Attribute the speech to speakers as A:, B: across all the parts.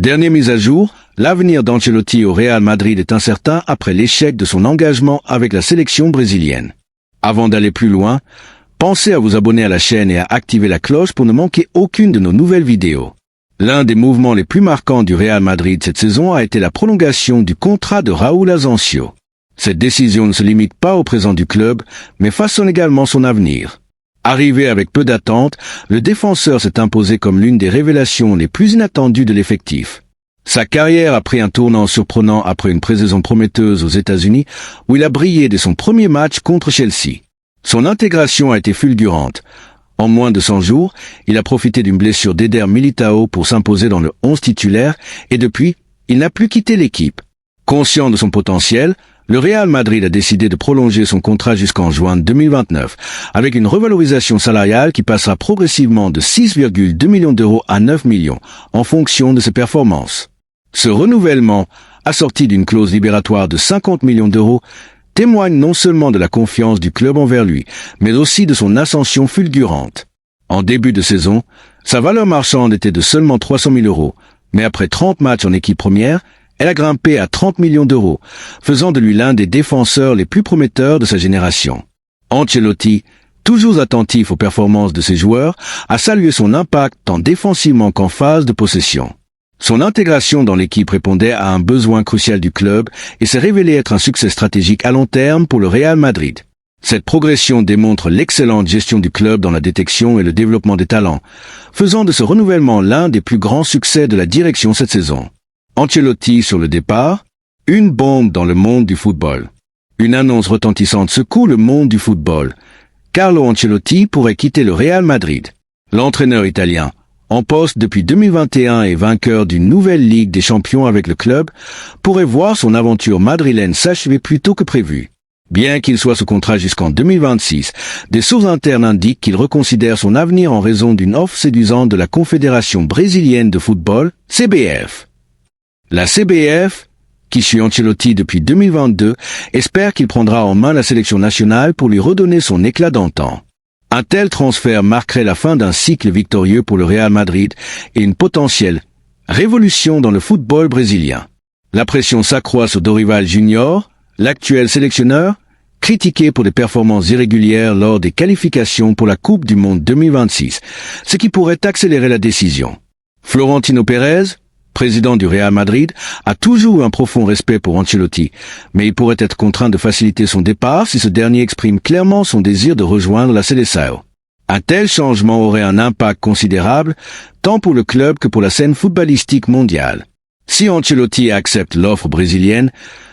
A: Dernière mise à jour, l'avenir d'Ancelotti au Real Madrid est incertain après l'échec de son engagement avec la sélection brésilienne. Avant d'aller plus loin, pensez à vous abonner à la chaîne et à activer la cloche pour ne manquer aucune de nos nouvelles vidéos. L'un des mouvements les plus marquants du Real Madrid cette saison a été la prolongation du contrat de Raúl Asensio. Cette décision ne se limite pas au présent du club, mais façonne également son avenir. Arrivé avec peu d'attente, le défenseur s'est imposé comme l'une des révélations les plus inattendues de l'effectif. Sa carrière a pris un tournant surprenant après une pré-saison prometteuse aux États-Unis, où il a brillé dès son premier match contre Chelsea. Son intégration a été fulgurante. En moins de 100 jours, il a profité d'une blessure d'Éder Militão pour s'imposer dans le 11 titulaire, et depuis, il n'a plus quitté l'équipe. Conscient de son potentiel, le Real Madrid a décidé de prolonger son contrat jusqu'en juin 2029, avec une revalorisation salariale qui passera progressivement de 6,2 millions d'euros à 9 millions, en fonction de ses performances. Ce renouvellement, assorti d'une clause libératoire de 50 millions d'euros, témoigne non seulement de la confiance du club envers lui, mais aussi de son ascension fulgurante. En début de saison, sa valeur marchande était de seulement 300 000 euros, mais après 30 matchs en équipe première, elle a grimpé à 30 millions d'euros, faisant de lui l'un des défenseurs les plus prometteurs de sa génération. Ancelotti, toujours attentif aux performances de ses joueurs, a salué son impact tant défensivement qu'en phase de possession. Son intégration dans l'équipe répondait à un besoin crucial du club et s'est révélé être un succès stratégique à long terme pour le Real Madrid. Cette progression démontre l'excellente gestion du club dans la détection et le développement des talents, faisant de ce renouvellement l'un des plus grands succès de la direction cette saison. Ancelotti sur le départ, une bombe dans le monde du football. Une annonce retentissante secoue le monde du football. Carlo Ancelotti pourrait quitter le Real Madrid. L'entraîneur italien, en poste depuis 2021 et vainqueur d'une nouvelle Ligue des Champions avec le club, pourrait voir son aventure madrilène s'achever plus tôt que prévu. Bien qu'il soit sous contrat jusqu'en 2026, des sources internes indiquent qu'il reconsidère son avenir en raison d'une offre séduisante de la Confédération brésilienne de football, CBF. La CBF, qui suit Ancelotti depuis 2022, espère qu'il prendra en main la sélection nationale pour lui redonner son éclat d'antan. Un tel transfert marquerait la fin d'un cycle victorieux pour le Real Madrid et une potentielle révolution dans le football brésilien. La pression s'accroît sur Dorival Junior, l'actuel sélectionneur, critiqué pour des performances irrégulières lors des qualifications pour la Coupe du Monde 2026, ce qui pourrait accélérer la décision. Florentino Pérez, président du Real Madrid, a toujours eu un profond respect pour Ancelotti, mais il pourrait être contraint de faciliter son départ si ce dernier exprime clairement son désir de rejoindre la Seleção. Un tel changement aurait un impact considérable, tant pour le club que pour la scène footballistique mondiale. Si Ancelotti accepte l'offre brésilienne,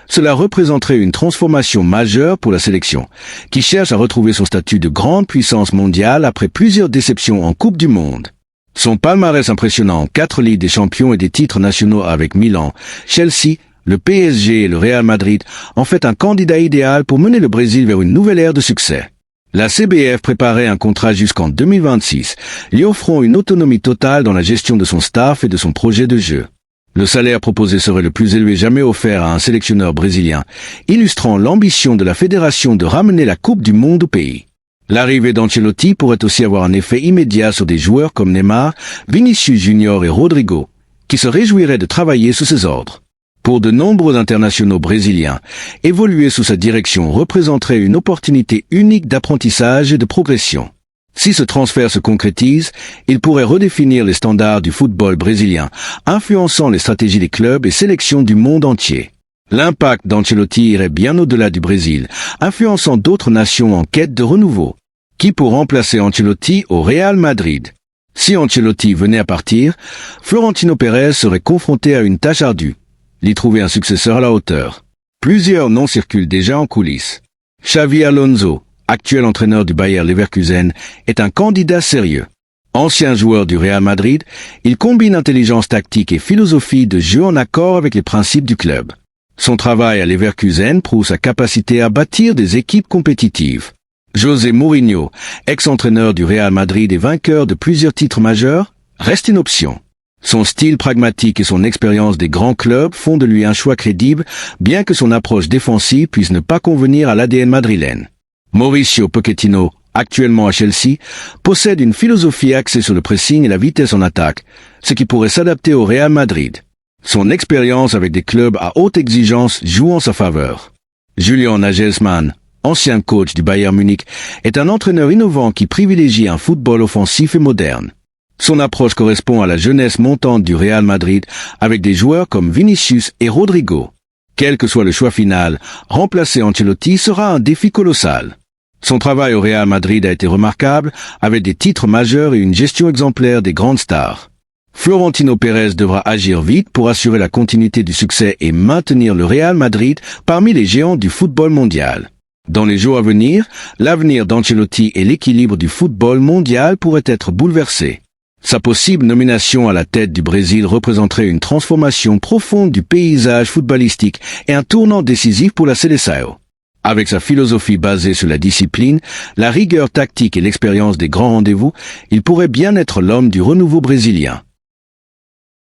A: cela représenterait une transformation majeure pour la sélection, qui cherche à retrouver son statut de grande puissance mondiale après plusieurs déceptions en Coupe du Monde. Son palmarès impressionnant, 4 Ligues des Champions et des titres nationaux avec Milan, Chelsea, le PSG et le Real Madrid en fait un candidat idéal pour mener le Brésil vers une nouvelle ère de succès. La CBF préparait un contrat jusqu'en 2026, lui offrant une autonomie totale dans la gestion de son staff et de son projet de jeu. Le salaire proposé serait le plus élevé jamais offert à un sélectionneur brésilien, illustrant l'ambition de la fédération de ramener la Coupe du Monde au pays. L'arrivée d'Ancelotti pourrait aussi avoir un effet immédiat sur des joueurs comme Neymar, Vinicius Junior et Rodrigo, qui se réjouiraient de travailler sous ses ordres. Pour de nombreux internationaux brésiliens, évoluer sous sa direction représenterait une opportunité unique d'apprentissage et de progression. Si ce transfert se concrétise, il pourrait redéfinir les standards du football brésilien, influençant les stratégies des clubs et sélections du monde entier. L'impact d'Ancelotti irait bien au-delà du Brésil, influençant d'autres nations en quête de renouveau. Qui pour remplacer Ancelotti au Real Madrid? Si Ancelotti venait à partir, Florentino Pérez serait confronté à une tâche ardue, lui trouver un successeur à la hauteur. Plusieurs noms circulent déjà en coulisses. Xavi Alonso, actuel entraîneur du Bayer Leverkusen, est un candidat sérieux. Ancien joueur du Real Madrid, il combine intelligence tactique et philosophie de jeu en accord avec les principes du club. Son travail à Leverkusen prouve sa capacité à bâtir des équipes compétitives. José Mourinho, ex-entraîneur du Real Madrid et vainqueur de plusieurs titres majeurs, reste une option. Son style pragmatique et son expérience des grands clubs font de lui un choix crédible, bien que son approche défensive puisse ne pas convenir à l'ADN madrilène. Mauricio Pochettino, actuellement à Chelsea, possède une philosophie axée sur le pressing et la vitesse en attaque, ce qui pourrait s'adapter au Real Madrid. Son expérience avec des clubs à haute exigence joue en sa faveur. Julian Nagelsmann, ancien coach du Bayern Munich, est un entraîneur innovant qui privilégie un football offensif et moderne. Son approche correspond à la jeunesse montante du Real Madrid avec des joueurs comme Vinicius et Rodrigo. Quel que soit le choix final, remplacer Ancelotti sera un défi colossal. Son travail au Real Madrid a été remarquable avec des titres majeurs et une gestion exemplaire des grandes stars. Florentino Pérez devra agir vite pour assurer la continuité du succès et maintenir le Real Madrid parmi les géants du football mondial. Dans les jours à venir, l'avenir d'Ancelotti et l'équilibre du football mondial pourraient être bouleversés. Sa possible nomination à la tête du Brésil représenterait une transformation profonde du paysage footballistique et un tournant décisif pour la Seleção. Avec sa philosophie basée sur la discipline, la rigueur tactique et l'expérience des grands rendez-vous, il pourrait bien être l'homme du renouveau brésilien.